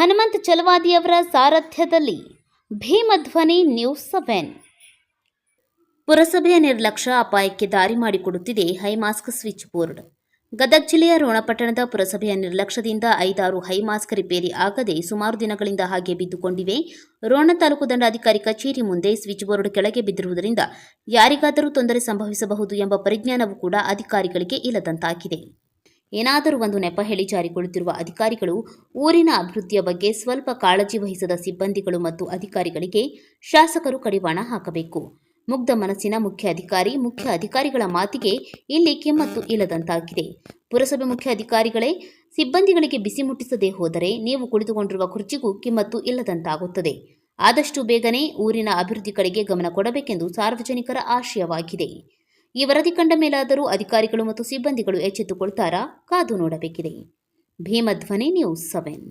Hanumantha ಚಲವಾದಿಯವರ ಸಾರಥ್ಯದಲ್ಲಿ ಭೀಮಧ್ವನಿ news 7. ಪುರಸಭೆಯ ನಿರ್ಲಕ್ಷ್ಯ ಅಪಾಯಕ್ಕೆ ದಾರಿ ಮಾಡಿಕೊಡುತ್ತಿದೆ ಹೈಮಾಸ್ಕ್ ಸ್ವಿಚ್ ಬೋರ್ಡ್. ಗದಗ ಜಿಲ್ಲೆಯ ರೋಣಪಟ್ಟಣದ ಪುರಸಭೆಯ ನಿರ್ಲಕ್ಷ್ಯದಿಂದ 5-6 ಹೈಮಾಸ್ಕ್ ರಿಪೇರಿ ಆಗದೆ ಸುಮಾರು ದಿನಗಳಿಂದ ಹಾಗೆ ಬಿದ್ದುಕೊಂಡಿವೆ. ರೋಣ ತಾಲೂಕು ದಂಡಾಧಿಕಾರಿ ಕಚೇರಿ ಮುಂದೆ ಸ್ವಿಚ್ ಬೋರ್ಡ್ ಕೆಳಗೆ ಬಿದ್ದಿರುವುದರಿಂದ ಯಾರಿಗಾದರೂ ತೊಂದರೆ ಸಂಭವಿಸಬಹುದು ಎಂಬ ಪರಿಜ್ಞಾನವೂ ಕೂಡ ಅಧಿಕಾರಿಗಳಿಗೆ ಇಲ್ಲದಂತಾಗಿದೆ. ಏನಾದರೂ ಒಂದು ನೆಪ ಹೇಳಿ ಜಾರಿಕೊಳ್ಳುತ್ತಿರುವ ಅಧಿಕಾರಿಗಳು ಊರಿನ ಅಭಿವೃದ್ಧಿಯ ಬಗ್ಗೆ ಸ್ವಲ್ಪ ಕಾಳಜಿ ವಹಿಸದ ಸಿಬ್ಬಂದಿಗಳು ಮತ್ತು ಅಧಿಕಾರಿಗಳಿಗೆ ಶಾಸಕರು ಕಡಿವಾಣ ಹಾಕಬೇಕು. ಮುಗ್ಧ ಮನಸ್ಸಿನ ಮುಖ್ಯ ಅಧಿಕಾರಿಗಳ ಮಾತಿಗೆ ಇಲ್ಲಿ ಕಿಮ್ಮತ್ತು ಇಲ್ಲದಂತಾಗಿದೆ. ಪುರಸಭೆ ಮುಖ್ಯ ಅಧಿಕಾರಿಗಳೇ ಸಿಬ್ಬಂದಿಗಳಿಗೆ ಬಿಸಿ ಮುಟ್ಟಿಸದೆ ಹೋದರೆ ನೀವು ಕುಳಿತುಕೊಂಡಿರುವ ಕುರ್ಚಿಗೂ ಕಿಮ್ಮತ್ತು ಇಲ್ಲದಂತಾಗುತ್ತದೆ. ಆದಷ್ಟು ಬೇಗನೆ ಊರಿನ ಅಭಿವೃದ್ಧಿ ಕಡೆಗೆ ಗಮನ ಕೊಡಬೇಕೆಂದು ಸಾರ್ವಜನಿಕರ ಆಶಯವಾಗಿದೆ. ಈ ವರದಿ ಕಂಡ ಮೇಲಾದರೂ ಅಧಿಕಾರಿಗಳು ಮತ್ತು ಸಿಬ್ಬಂದಿಗಳು ಎಚ್ಚೆತ್ತುಕೊಳ್ತಾರಾ? ಕಾದು ನೋಡಬೇಕಿದೆ. ಭೀಮಧ್ವನಿ ನ್ಯೂಸ್ 7.